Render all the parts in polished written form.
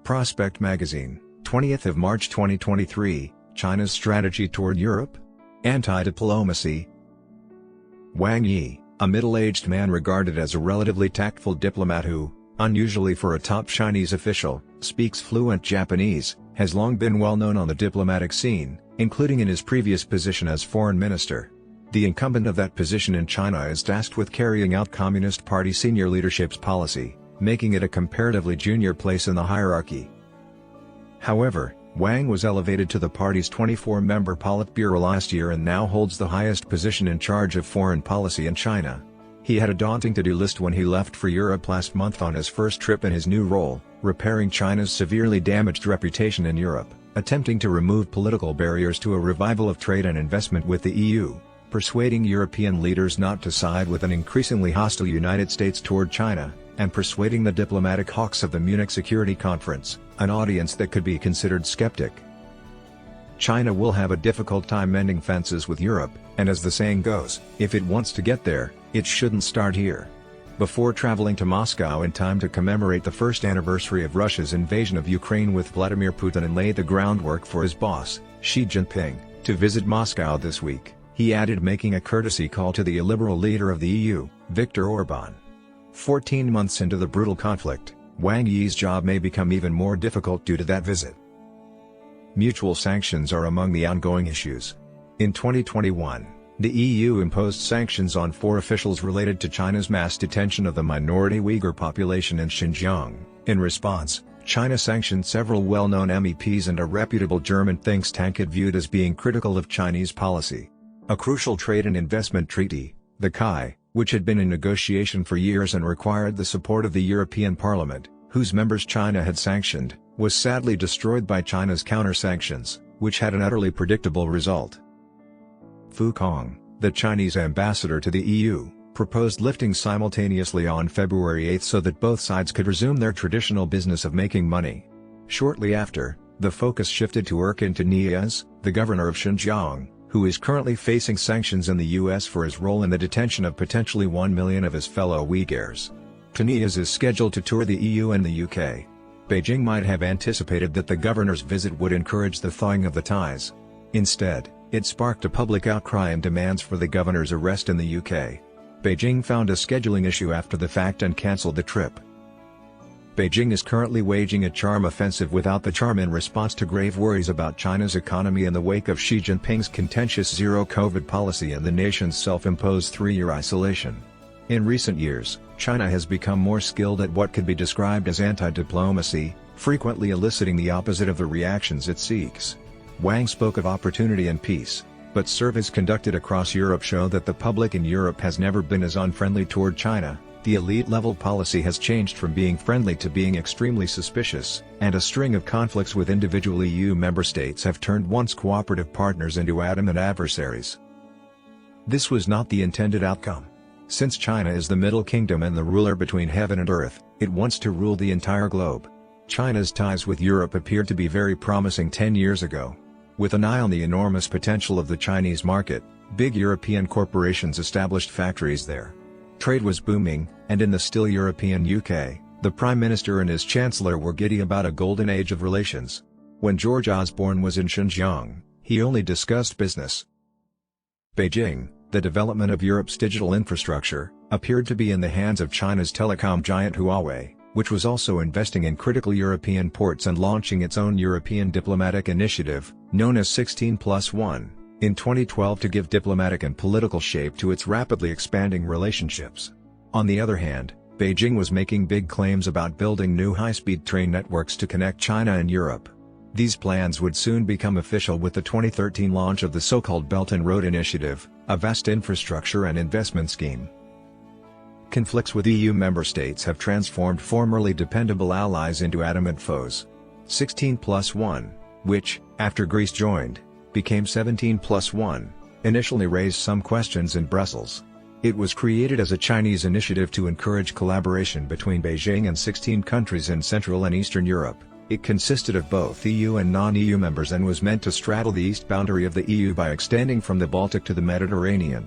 Prospect Magazine, 20th of March 2023, China's strategy toward Europe? Anti-diplomacy. Wang Yi, a middle-aged man regarded as a relatively tactful diplomat who, unusually for a top Chinese official, speaks fluent Japanese, has long been well known on the diplomatic scene, including in his previous position as foreign minister. The incumbent of that position in China is tasked with carrying out Communist Party senior leadership's policy, making it a comparatively junior place in the hierarchy. However, Wang was elevated to the party's 24-member Politburo last year and now holds the highest position in charge of foreign policy in China. He had a daunting to-do list when he left for Europe last month on his first trip in his new role, repairing China's severely damaged reputation in Europe, attempting to remove political barriers to a revival of trade and investment with the EU, persuading European leaders not to side with an increasingly hostile United States toward China, and persuading the diplomatic hawks of the Munich Security Conference, an audience that could be considered skeptic. China will have a difficult time mending fences with Europe, and as the saying goes, if it wants to get there, it shouldn't start here. Before traveling to Moscow in time to commemorate the first anniversary of Russia's invasion of Ukraine with Vladimir Putin and lay the groundwork for his boss, Xi Jinping, to visit Moscow this week, he added, making a courtesy call to the illiberal leader of the EU, Viktor Orban. 14 months into the brutal conflict, Wang Yi's job may become even more difficult due to that visit. Mutual sanctions are among the ongoing issues. In 2021, the EU imposed sanctions on 4 officials related to China's mass detention of the minority Uyghur population in Xinjiang. In response, China sanctioned several well-known MEPs and a reputable German think tank it viewed as being critical of Chinese policy. A crucial trade and investment treaty, the CAI, which had been in negotiation for years and required the support of the European Parliament, whose members China had sanctioned, was sadly destroyed by China's counter-sanctions, which had an utterly predictable result. Fu Kong, the Chinese ambassador to the EU, proposed lifting simultaneously on February 8 so that both sides could resume their traditional business of making money. Shortly after, the focus shifted to Erkin Taniyaz, the governor of Xinjiang, who is currently facing sanctions in the US for his role in the detention of potentially 1 million of his fellow Uyghurs. Taniyaz is scheduled to tour the EU and the UK. Beijing might have anticipated that the governor's visit would encourage the thawing of the ties. Instead, it sparked a public outcry and demands for the governor's arrest in the UK. Beijing found a scheduling issue after the fact and cancelled the trip. Beijing is currently waging a charm offensive without the charm in response to grave worries about China's economy in the wake of Xi Jinping's contentious zero-COVID policy and the nation's self-imposed 3-year isolation. In recent years, China has become more skilled at what could be described as anti-diplomacy, frequently eliciting the opposite of the reactions it seeks. Wang spoke of opportunity and peace, but surveys conducted across Europe show that the public in Europe has never been as unfriendly toward China. The elite-level policy has changed from being friendly to being extremely suspicious, and a string of conflicts with individual EU member states have turned once cooperative partners into adamant adversaries. This was not the intended outcome. Since China is the Middle Kingdom and the ruler between heaven and earth, it wants to rule the entire globe. China's ties with Europe appeared to be very promising 10 years ago. With an eye on the enormous potential of the Chinese market, big European corporations established factories there. Trade was booming, and in the still European UK, the Prime Minister and his Chancellor were giddy about a golden age of relations. When George Osborne was in Xinjiang, he only discussed business. Beijing, the development of Europe's digital infrastructure, appeared to be in the hands of China's telecom giant Huawei, which was also investing in critical European ports and launching its own European diplomatic initiative, known as 16+1. In 2012 to give diplomatic and political shape to its rapidly expanding relationships. On the other hand, Beijing was making big claims about building new high-speed train networks to connect China and Europe. These plans would soon become official with the 2013 launch of the so-called Belt and Road Initiative, a vast infrastructure and investment scheme. Conflicts with EU member states have transformed formerly dependable allies into adamant foes. 16+1, which, after Greece joined, became 17+1, initially raised some questions in Brussels. It was created as a Chinese initiative to encourage collaboration between Beijing and 16 countries in Central and Eastern Europe. It consisted of both EU and non-EU members and was meant to straddle the east boundary of the EU by extending from the Baltic to the Mediterranean.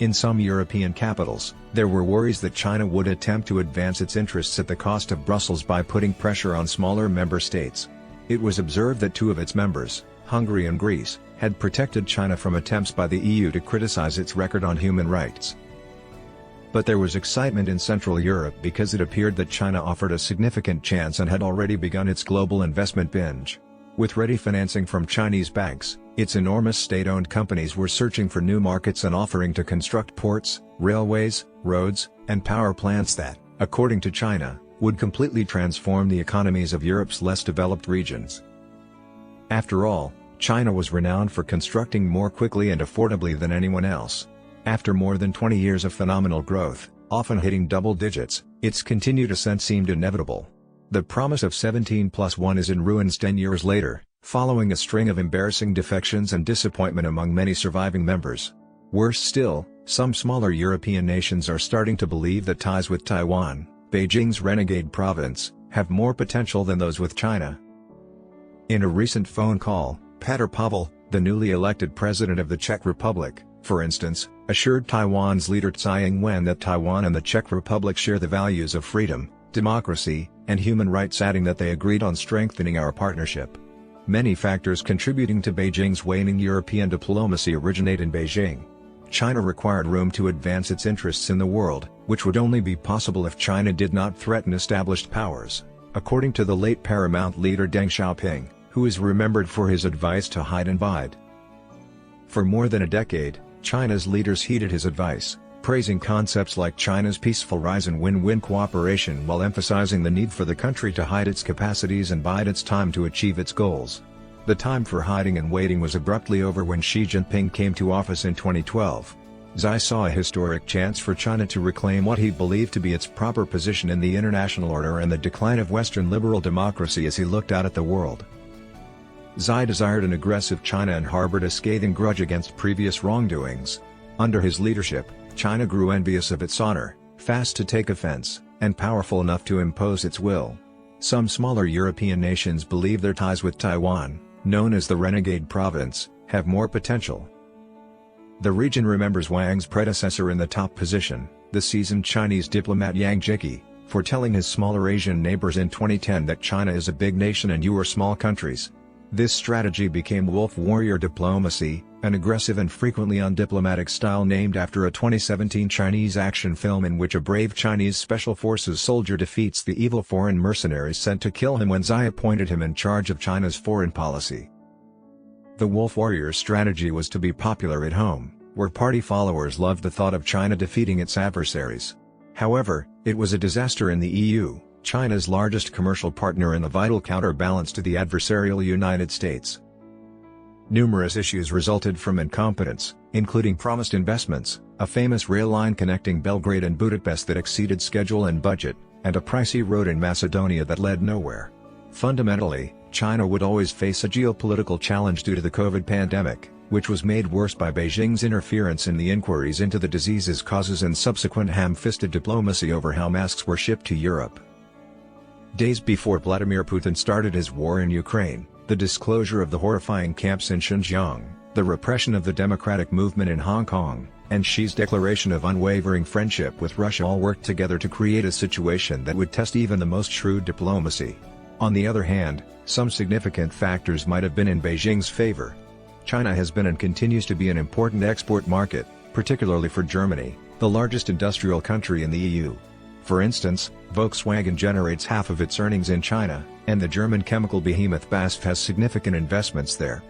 In some European capitals, there were worries that China would attempt to advance its interests at the cost of Brussels by putting pressure on smaller member states. It was observed that two of its members, Hungary and Greece, had protected China from attempts by the EU to criticize its record on human rights. But there was excitement in Central Europe because it appeared that China offered a significant chance and had already begun its global investment binge. With ready financing from Chinese banks, its enormous state-owned companies were searching for new markets and offering to construct ports, railways, roads, and power plants that, according to China, would completely transform the economies of Europe's less developed regions. After all, China was renowned for constructing more quickly and affordably than anyone else. After more than 20 years of phenomenal growth, often hitting double digits, its continued ascent seemed inevitable. The promise of 17+1 is in ruins 10 years later, following a string of embarrassing defections and disappointment among many surviving members. Worse still, some smaller European nations are starting to believe that ties with Taiwan, Beijing's renegade province, have more potential than those with China. In a recent phone call, Petr Pavel, the newly elected president of the Czech Republic, for instance, assured Taiwan's leader Tsai Ing-wen that Taiwan and the Czech Republic share the values of freedom, democracy, and human rights, adding that they agreed on strengthening our partnership. Many factors contributing to Beijing's waning European diplomacy originate in Beijing. China required room to advance its interests in the world, which would only be possible if China did not threaten established powers, according to the late Paramount leader Deng Xiaoping, who is remembered for his advice to hide and bide. For more than a decade, China's leaders heeded his advice, praising concepts like China's peaceful rise and win-win cooperation while emphasizing the need for the country to hide its capacities and bide its time to achieve its goals. The time for hiding and waiting was abruptly over when Xi Jinping came to office in 2012. Xi saw a historic chance for China to reclaim what he believed to be its proper position in the international order and the decline of Western liberal democracy as he looked out at the world. Xi desired an aggressive China and harbored a scathing grudge against previous wrongdoings. Under his leadership, China grew envious of its honor, fast to take offense, and powerful enough to impose its will. Some smaller European nations believe their ties with Taiwan, known as the renegade province, have more potential. The region remembers Wang's predecessor in the top position, the seasoned Chinese diplomat Yang Jieqi, foretelling his smaller Asian neighbors in 2010 that China is a big nation and you are small countries. This strategy became wolf warrior diplomacy, an aggressive and frequently undiplomatic style named after a 2017 Chinese action film in which a brave Chinese special forces soldier defeats the evil foreign mercenaries sent to kill him when Xi appointed him in charge of China's foreign policy. The wolf warrior strategy was to be popular at home, where party followers loved the thought of China defeating its adversaries. However, it was a disaster in the EU, China's largest commercial partner and a vital counterbalance to the adversarial United States. Numerous issues resulted from incompetence, including promised investments, a famous rail line connecting Belgrade and Budapest that exceeded schedule and budget, and a pricey road in Macedonia that led nowhere. Fundamentally, China would always face a geopolitical challenge due to the COVID pandemic, which was made worse by Beijing's interference in the inquiries into the disease's causes and subsequent ham-fisted diplomacy over how masks were shipped to Europe. Days before Vladimir Putin started his war in Ukraine, the disclosure of the horrifying camps in Xinjiang, the repression of the democratic movement in Hong Kong, and Xi's declaration of unwavering friendship with Russia all worked together to create a situation that would test even the most shrewd diplomacy. On the other hand, some significant factors might have been in Beijing's favor. China has been and continues to be an important export market, particularly for Germany, the largest industrial country in the EU. For instance, Volkswagen generates half of its earnings in China, and the German chemical behemoth BASF has significant investments there.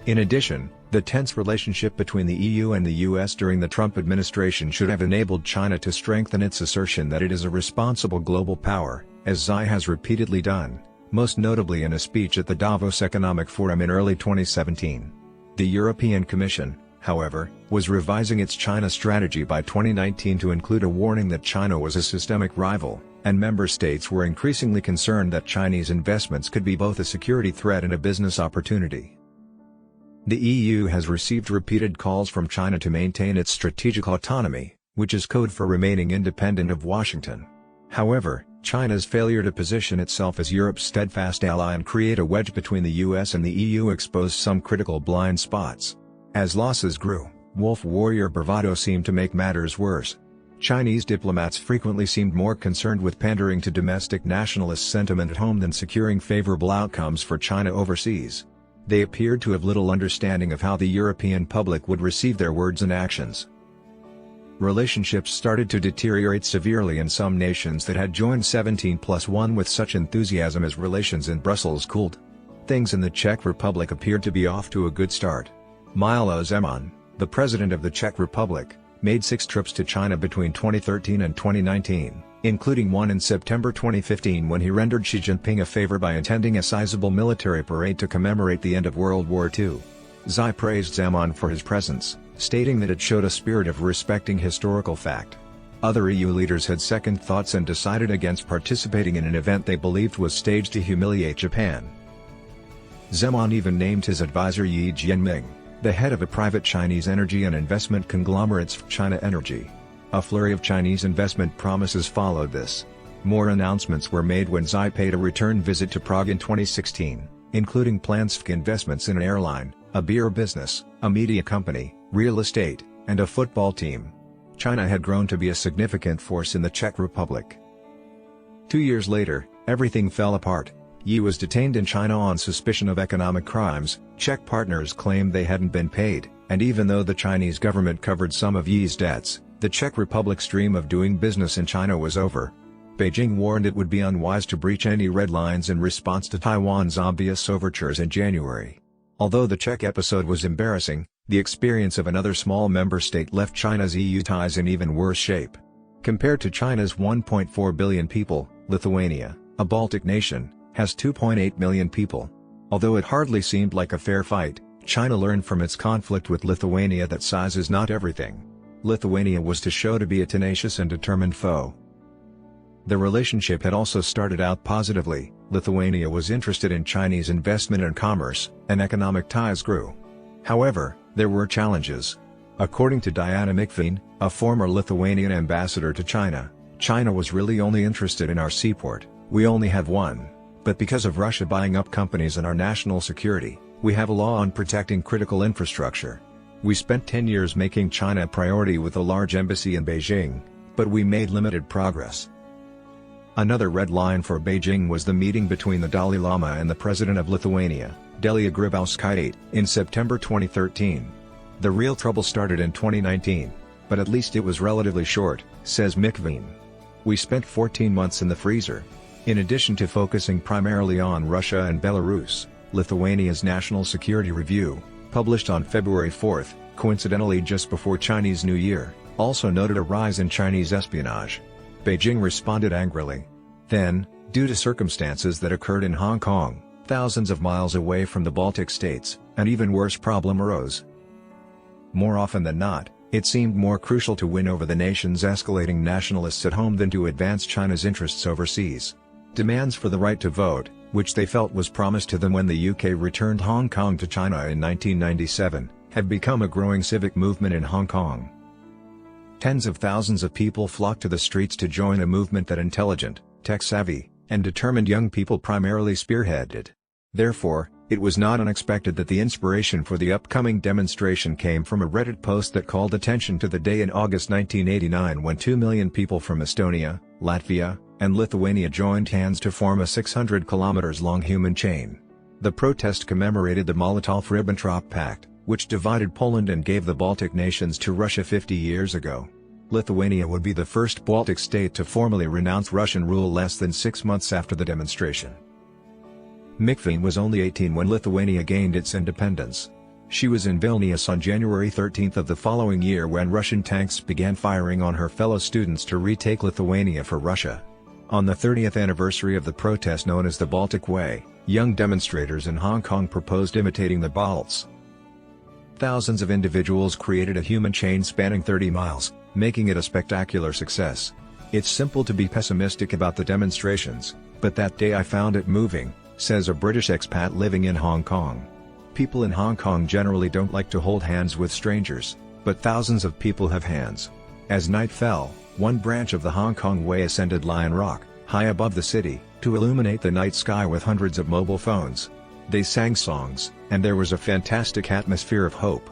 In addition, the tense relationship between the EU and the US during the Trump administration should have enabled China to strengthen its assertion that it is a responsible global power, as Xi has repeatedly done, most notably in a speech at the Davos Economic Forum in early 2017. The European Commission, however, was revising its China strategy by 2019 to include a warning that China was a systemic rival, and member states were increasingly concerned that Chinese investments could be both a security threat and a business opportunity. The EU has received repeated calls from China to maintain its strategic autonomy, which is code for remaining independent of Washington. However, China's failure to position itself as Europe's steadfast ally and create a wedge between the US and the EU exposed some critical blind spots. As losses grew, Wolf warrior bravado seemed to make matters worse. Chinese diplomats frequently seemed more concerned with pandering to domestic nationalist sentiment at home than securing favorable outcomes for China overseas. They appeared to have little understanding of how the European public would receive their words and actions. Relationships started to deteriorate severely in some nations that had joined 17+1 with such enthusiasm as relations in Brussels cooled. Things in the Czech Republic appeared to be off to a good start. Milo Zeman, the president of the Czech Republic, made 6 trips to China between 2013 and 2019, including one in September 2015 when he rendered Xi Jinping a favor by attending a sizable military parade to commemorate the end of World War II. Xi praised Zeman for his presence, stating that it showed a spirit of respecting historical fact. Other EU leaders had second thoughts and decided against participating in an event they believed was staged to humiliate Japan. Zeman even named his advisor Yi Jianming, the head of a private Chinese energy and investment conglomerate China Energy. A flurry of Chinese investment promises followed this. More announcements were made when Xi paid a return visit to Prague in 2016, including plans for investments in an airline, a beer business, a media company, real estate, and a football team. China had grown to be a significant force in the Czech Republic. 2 years later, everything fell apart. Yi was detained in China on suspicion of economic crimes. Czech partners claimed they hadn't been paid, and even though the Chinese government covered some of Yi's debts, the Czech Republic's dream of doing business in China was over. Beijing warned it would be unwise to breach any red lines in response to Taiwan's obvious overtures in January. Although the Czech episode was embarrassing, the experience of another small member state left China's EU ties in even worse shape. Compared to China's 1.4 billion people, Lithuania, a Baltic nation, has 2.8 million people. Although it hardly seemed like a fair fight, China learned from its conflict with Lithuania that size is not everything. Lithuania was to show to be a tenacious and determined foe. The relationship had also started out positively. Lithuania was interested in Chinese investment and commerce, and economic ties grew. However, there were challenges. According to Diana Mikveen, a former Lithuanian ambassador to China, China was really only interested in our seaport. We only have one. But because of Russia buying up companies and our national security, we have a law on protecting critical infrastructure. We spent 10 years making China a priority with a large embassy in Beijing, but we made limited progress. Another red line for Beijing was the meeting between the Dalai Lama and the president of Lithuania, Dalia Grybauskaitė, in September 2013. The real trouble started in 2019, but at least it was relatively short, says Mikveen. We spent 14 months in the freezer. In addition to focusing primarily on Russia and Belarus, Lithuania's National Security Review, published on February 4, coincidentally just before Chinese New Year, also noted a rise in Chinese espionage. Beijing responded angrily. Then, due to circumstances that occurred in Hong Kong, thousands of miles away from the Baltic states, an even worse problem arose. More often than not, it seemed more crucial to win over the nation's escalating nationalists at home than to advance China's interests overseas. Demands for the right to vote, which they felt was promised to them when the UK returned Hong Kong to China in 1997, have become a growing civic movement in Hong Kong. Tens of thousands of people flocked to the streets to join a movement that intelligent, tech-savvy, and determined young people primarily spearheaded. Therefore, it was not unexpected that the inspiration for the upcoming demonstration came from a Reddit post that called attention to the day in August 1989 when 2 million people from Estonia, Latvia, and Lithuania joined hands to form a 600 kilometers long human chain. The protest commemorated the Molotov-Ribbentrop Pact, which divided Poland and gave the Baltic nations to Russia 50 years ago. Lithuania would be the first Baltic state to formally renounce Russian rule less than 6 months after the demonstration. Mikveen was only 18 when Lithuania gained its independence. She was in Vilnius on January 13 of the following year when Russian tanks began firing on her fellow students to retake Lithuania for Russia. On the 30th anniversary of the protest known as the Baltic Way, young demonstrators in Hong Kong proposed imitating the Balts. Thousands of individuals created a human chain spanning 30 miles, making it a spectacular success. It's simple to be pessimistic about the demonstrations, but that day I found it moving, says a British expat living in Hong Kong. People in Hong Kong generally don't like to hold hands with strangers, but thousands of people have hands. As night fell, one branch of the Hong Kong Way ascended Lion Rock, high above the city, to illuminate the night sky with hundreds of mobile phones. They sang songs, and there was a fantastic atmosphere of hope.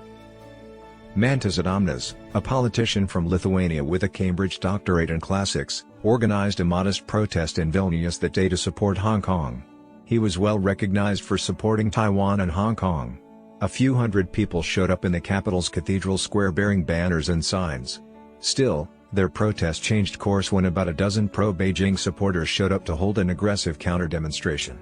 Mantas Adomnas, a politician from Lithuania with a Cambridge doctorate in classics, organized a modest protest in Vilnius that day to support Hong Kong. He was well recognized for supporting Taiwan and Hong Kong. A few hundred people showed up in the capital's Cathedral Square bearing banners and signs. Still, their protest changed course when about a dozen pro-Beijing supporters showed up to hold an aggressive counter-demonstration.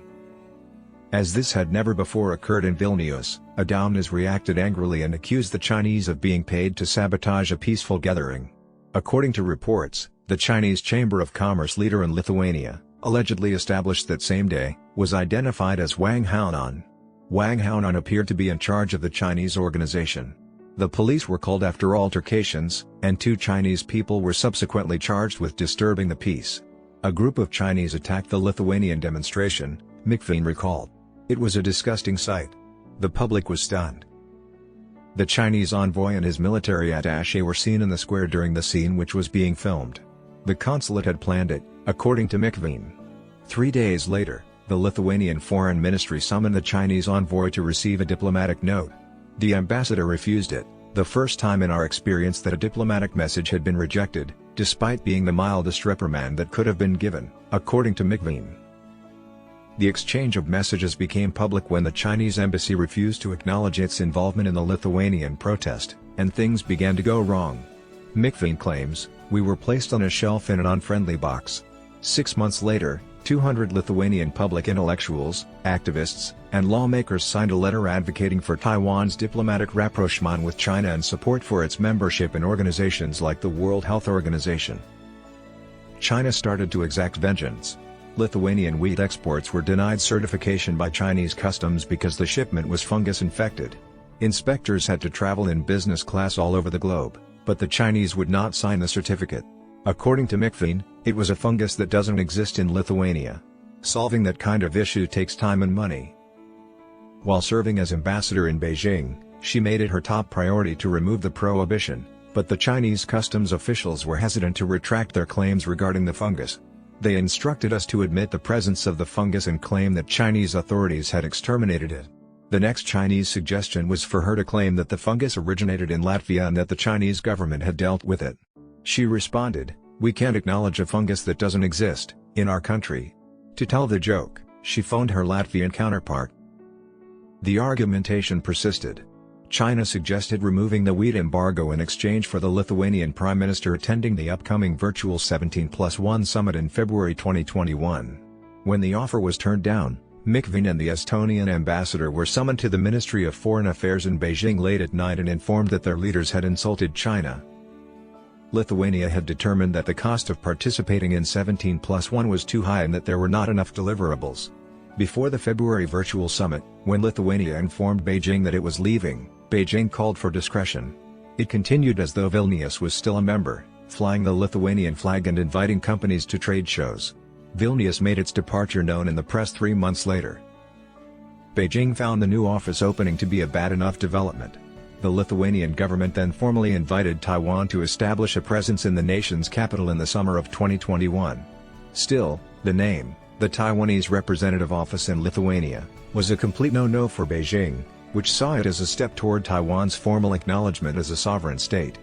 As this had never before occurred in Vilnius, Adomnas reacted angrily and accused the Chinese of being paid to sabotage a peaceful gathering. According to reports, the Chinese Chamber of Commerce leader in Lithuania, allegedly established that same day, was identified as Wang Haonan. Wang Haonan appeared to be in charge of the Chinese organization. The police were called after altercations, and 2 Chinese people were subsequently charged with disturbing the peace. A group of Chinese attacked the Lithuanian demonstration, McVean recalled. It was a disgusting sight. The public was stunned. The Chinese envoy and his military attaché were seen in the square during the scene which was being filmed. The consulate had planned it, according to McVean. 3 days later, the Lithuanian Foreign Ministry summoned the Chinese envoy to receive a diplomatic note. The ambassador refused it, the first time in our experience that a diplomatic message had been rejected, despite being the mildest reprimand that could have been given, according to McVean. The exchange of messages became public when the Chinese embassy refused to acknowledge its involvement in the Lithuanian protest, and things began to go wrong. McVean claims, "We were placed on a shelf in an unfriendly box." 6 months later, 200 Lithuanian public intellectuals, activists, and lawmakers signed a letter advocating for Taiwan's diplomatic rapprochement with China and support for its membership in organizations like the World Health Organization. China started to exact vengeance. Lithuanian wheat exports were denied certification by Chinese customs because the shipment was fungus-infected. Inspectors had to travel in business class all over the globe, but the Chinese would not sign the certificate. According to McVean, it was a fungus that doesn't exist in Lithuania. Solving that kind of issue takes time and money. While serving as ambassador in Beijing, she made it her top priority to remove the prohibition, but the Chinese customs officials were hesitant to retract their claims regarding the fungus. They instructed us to admit the presence of the fungus and claim that Chinese authorities had exterminated it. The next Chinese suggestion was for her to claim that the fungus originated in Latvia and that the Chinese government had dealt with it. She responded, "We can't acknowledge a fungus that doesn't exist, in our country." To tell the joke, she phoned her Latvian counterpart. The argumentation persisted. China suggested removing the wheat embargo in exchange for the Lithuanian Prime Minister attending the upcoming virtual 17+1 summit in February 2021. When the offer was turned down, McVean and the Estonian ambassador were summoned to the Ministry of Foreign Affairs in Beijing late at night and informed that their leaders had insulted China. Lithuania had determined that the cost of participating in 17+1 was too high and that there were not enough deliverables. Before the February virtual summit, when Lithuania informed Beijing that it was leaving, Beijing called for discretion. It continued as though Vilnius was still a member, flying the Lithuanian flag and inviting companies to trade shows. Vilnius made its departure known in the press 3 months later. Beijing found the new office opening to be a bad enough development. The Lithuanian government then formally invited Taiwan to establish a presence in the nation's capital in the summer of 2021. Still, the name, the Taiwanese Representative Office in Lithuania, was a complete no-no for Beijing, which saw it as a step toward Taiwan's formal acknowledgement as a sovereign state.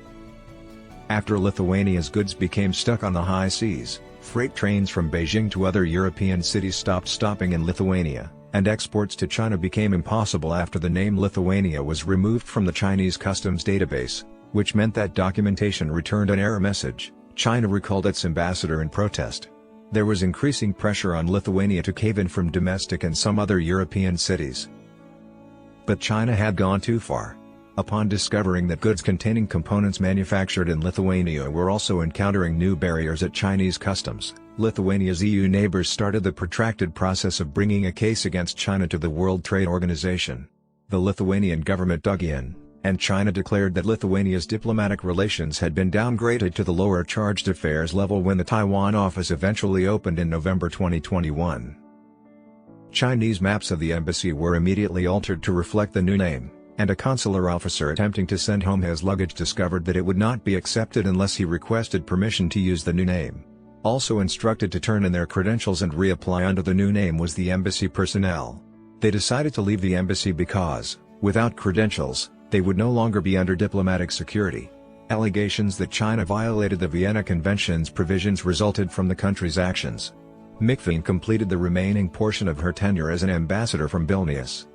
After Lithuania's goods became stuck on the high seas, freight trains from Beijing to other European cities stopped stopping in Lithuania, and exports to China became impossible after the name Lithuania was removed from the Chinese customs database, which meant that documentation returned an error message. China recalled its ambassador in protest. There was increasing pressure on Lithuania to cave in from domestic and some other European cities. But China had gone too far. Upon discovering that goods containing components manufactured in Lithuania were also encountering new barriers at Chinese customs, Lithuania's EU neighbors started the protracted process of bringing a case against China to the World Trade Organization. The Lithuanian government dug in, and China declared that Lithuania's diplomatic relations had been downgraded to the lower charged affairs level when the Taiwan office eventually opened in November 2021. Chinese maps of the embassy were immediately altered to reflect the new name, and a consular officer attempting to send home his luggage discovered that it would not be accepted unless he requested permission to use the new name. Also instructed to turn in their credentials and reapply under the new name was the embassy personnel. They decided to leave the embassy because, without credentials, They would no longer be under diplomatic security. Allegations that China violated the Vienna Convention's provisions resulted from the country's actions. McPhee completed the remaining portion of her tenure as an ambassador from Vilnius.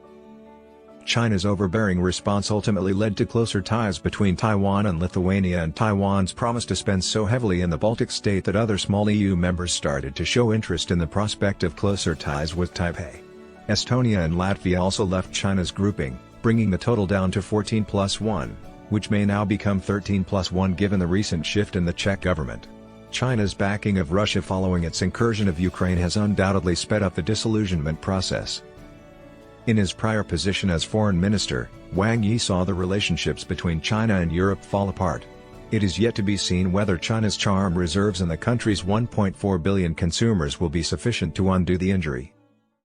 China's overbearing response ultimately led to closer ties between Taiwan and Lithuania, and Taiwan's promise to spend so heavily in the Baltic state that other small EU members started to show interest in the prospect of closer ties with Taipei. Estonia and Latvia also left China's grouping, bringing the total down to 14+1, which may now become 13+1 given the recent shift in the Czech government. China's backing of Russia following its incursion of Ukraine has undoubtedly sped up the disillusionment process. In his prior position as foreign minister, Wang Yi saw the relationships between China and Europe fall apart. It is yet to be seen whether China's charm reserves and the country's 1.4 billion consumers will be sufficient to undo the injury.